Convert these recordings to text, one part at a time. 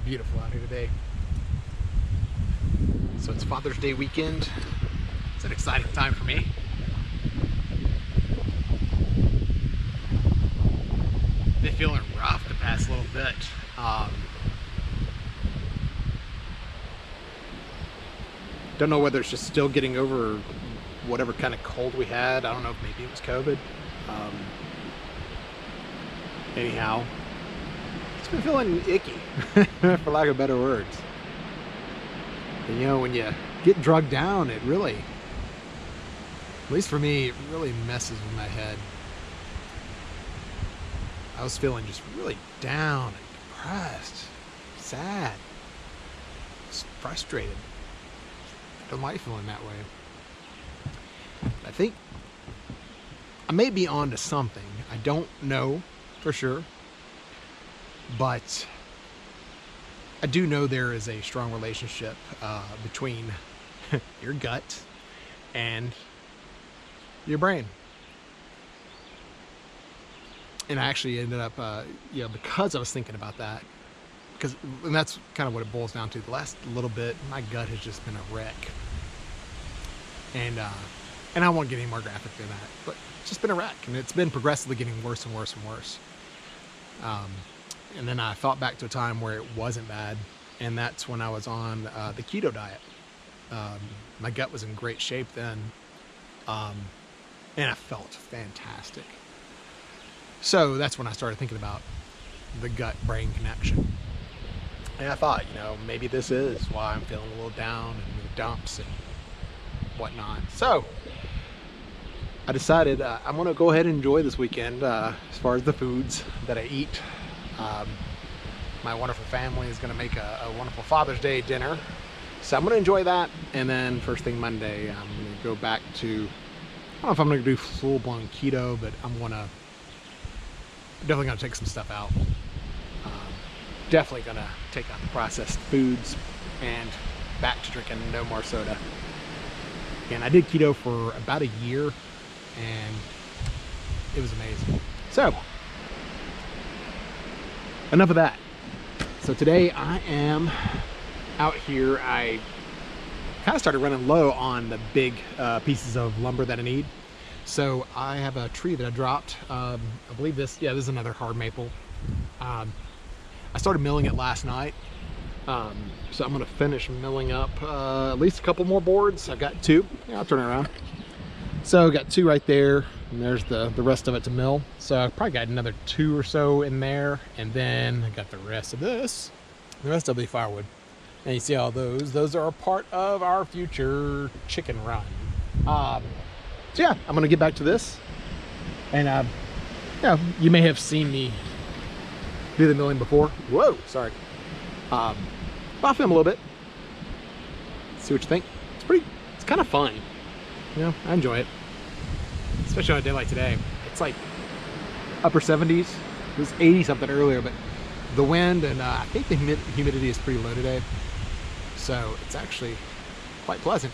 beautiful out here today. So it's Father's Day weekend. It's an exciting time for me. Been feeling rough the past little bit. Don't know whether it's just still getting over whatever kind of cold we had. I don't know if maybe it was COVID. Anyhow, it's been feeling icky, for lack of better words. And you know, when you get drugged down, it really, at least for me, it really messes with my head. I was feeling just really down and depressed, sad, just frustrated. I don't like feeling that way. I think I may be onto something. I don't know for sure, but I do know there is a strong relationship between your gut and your brain. And I actually ended up, because I was thinking about that, and that's kind of what it boils down to. The last little bit, my gut has just been a wreck. And I won't get any more graphic than that, but it's just been a wreck, and it's been progressively getting worse and worse and worse. And then I thought back to a time where it wasn't bad, and that's when I was on the keto diet. My gut was in great shape then, and I felt fantastic. So that's when I started thinking about the gut-brain connection. And I thought, maybe this is why I'm feeling a little down and in the dumps and whatnot. So I decided I'm going to go ahead and enjoy this weekend as far as the foods that I eat. My wonderful family is going to make a wonderful Father's Day dinner. So I'm going to enjoy that. And then first thing Monday, I'm going to go back to, I don't know if I'm going to do full-blown keto, but I'm definitely going to take some stuff out. Definitely going to take out the processed foods and back to drinking no more soda. And I did keto for about a year, and it was amazing. So, enough of that. So today I am out here. I kind of started running low on the big pieces of lumber that I need. So I have a tree that I dropped. I believe this is another hard maple. I started milling it last night. So I'm gonna finish milling up at least a couple more boards. I've got two. Yeah, I'll turn it around. So I got two right there, and there's the rest of it to mill. So I probably got another two or so in there, and then I got the rest of this. The rest will be firewood. And you see all those are a part of our future chicken run. So yeah, I'm gonna get back to this, and you may have seen me do the milling before. Whoa, sorry. I'll film a little bit. See what you think. It's kind of fun. I enjoy it, especially on a day like today. It's like upper 70s. It was 80 something earlier, but the wind and I think the humidity is pretty low today, so it's actually quite pleasant.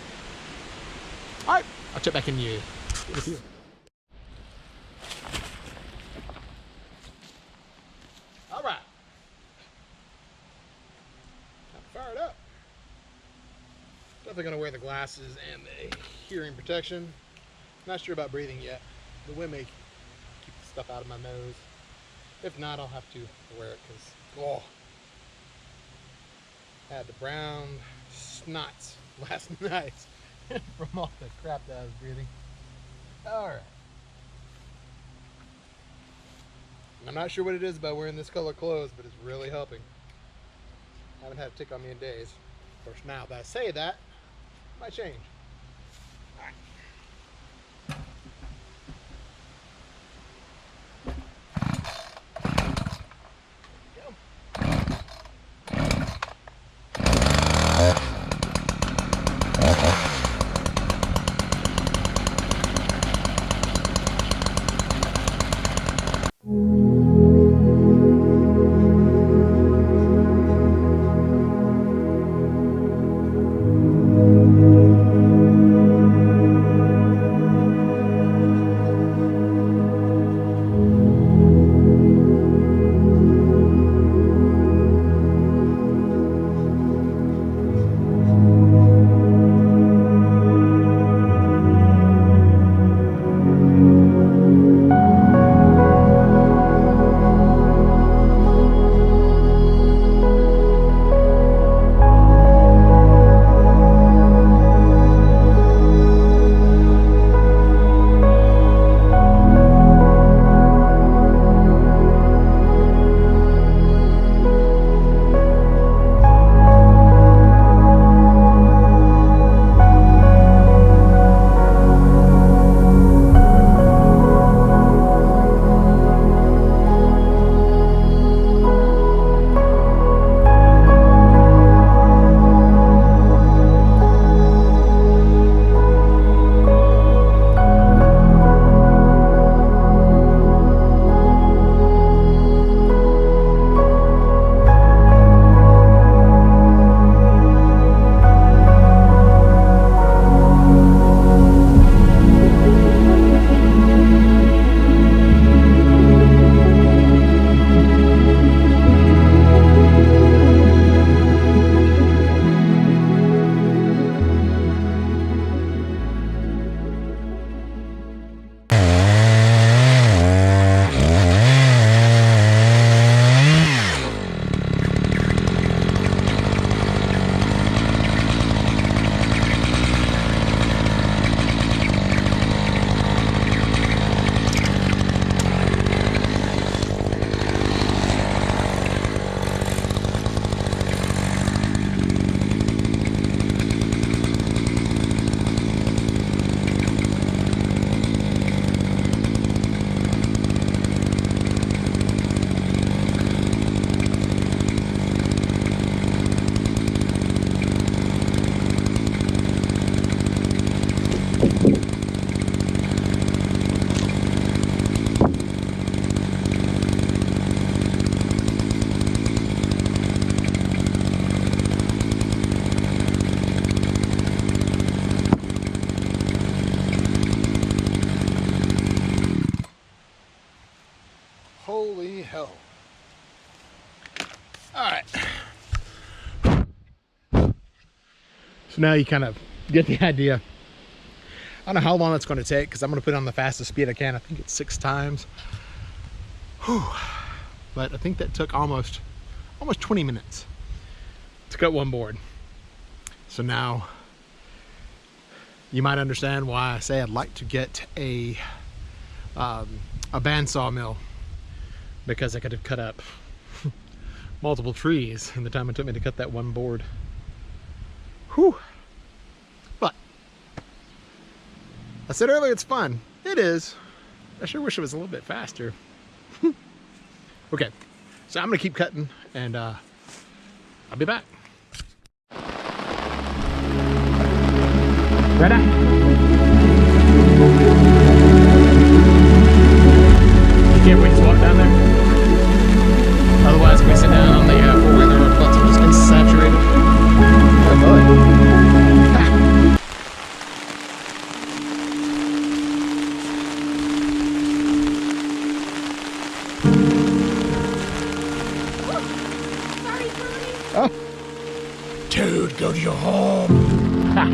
All right, I'll check back in with you. All right, I'm fired up. Definitely gonna wear the glasses and the hearing protection. Not sure about breathing yet. The wind may keep the stuff out of my nose. If not, I'll have to wear it because I had the brown snots last night from all the crap that I was breathing. All right. I'm not sure what it is about wearing this color clothes, but it's really helping. I haven't had a tick on me in days. Of course, now that I say that, it might change. All right. So now you kind of get the idea. I don't know how long it's going to take because I'm going to put it on the fastest speed I can. I think it's 6 times. Whew. But I think that took almost 20 minutes to cut one board. So now you might understand why I say I'd like to get a bandsaw mill, because I could have cut up multiple trees in the time it took me to cut that one board. Whew. But I said earlier it's fun. It is. I sure wish it was a little bit faster. Okay, so I'm gonna keep cutting and I'll be back. Ready? You can't wait to walk down there? Otherwise, if we sit down on the four-wheeler or butts, I'm just getting saturated. Oh boy. Oh. Toad, go to your home. Ha.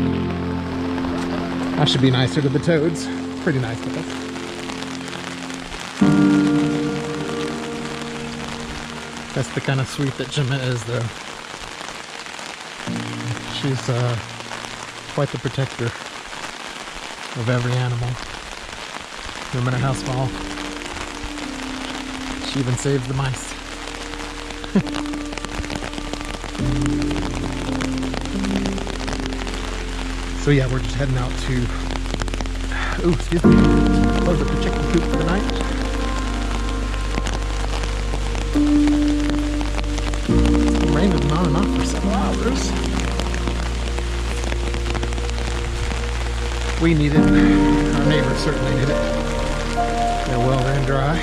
I should be nicer to the toads. Pretty nice to them. That's the kind of sweet that Gemma is, though. She's quite the protector of every animal, no matter how small. She even saves the mice. So yeah, we're just heading out to, ooh, excuse me, close up the chicken coop for the night. It's been raining on and off for several hours. We need it. Our neighbors certainly need it. They're well ran dry.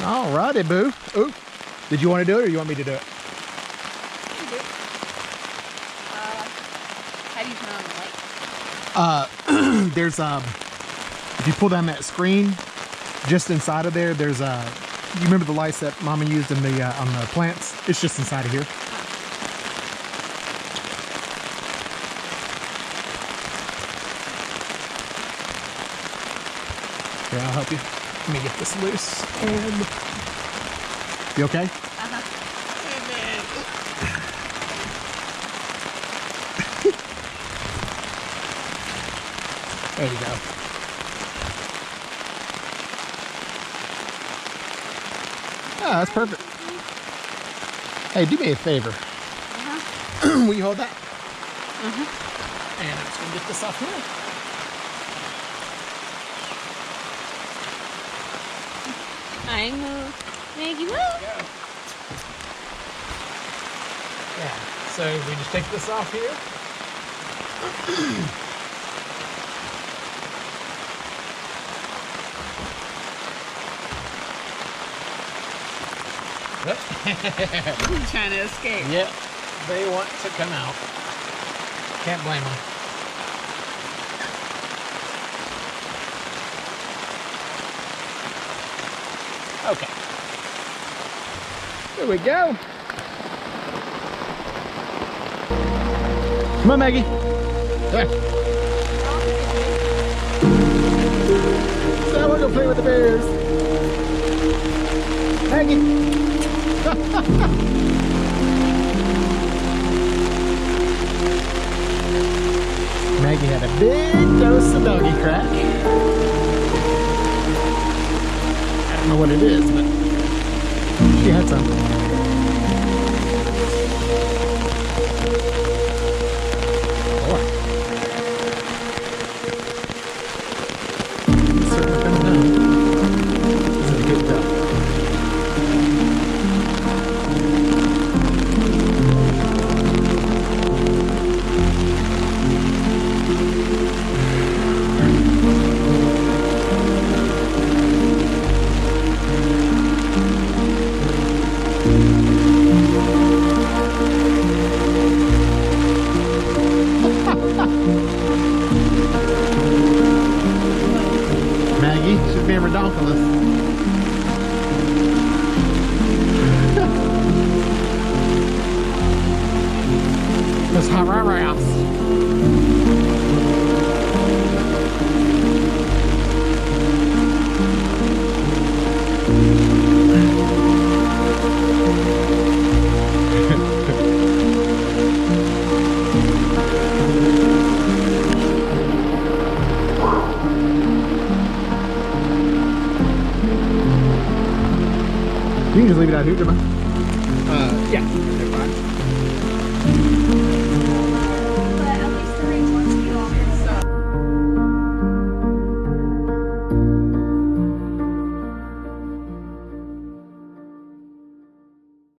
Alrighty, boo. Ooh. Did you want to do it or you want me to do it? You do it. How do you turn on the light? There's if you pull down that screen, just inside of there, there's you remember the lights that Mama used in the on the plants? It's just inside of here. Okay, I'll help you. Let me get this loose. And you okay? Uh-huh. There you go. Ah, that's perfect. Hey, do me a favor. Uh-huh. Will you hold that? Uh-huh. And I'm just gonna get this off here. I move. Maggie, move. Yeah, so we just take this off here. I'm trying to escape. Yep, they want to come out. Can't blame them. Okay. There we go. Come on, Maggie. There. So we're gonna play with the bears. Maggie. Maggie had a big dose of doggy crack. I don't know what it is, but she had some. Certainly been done. This is a good duck. calculus. This Hararas. You can just leave it out here, don't I? Yeah.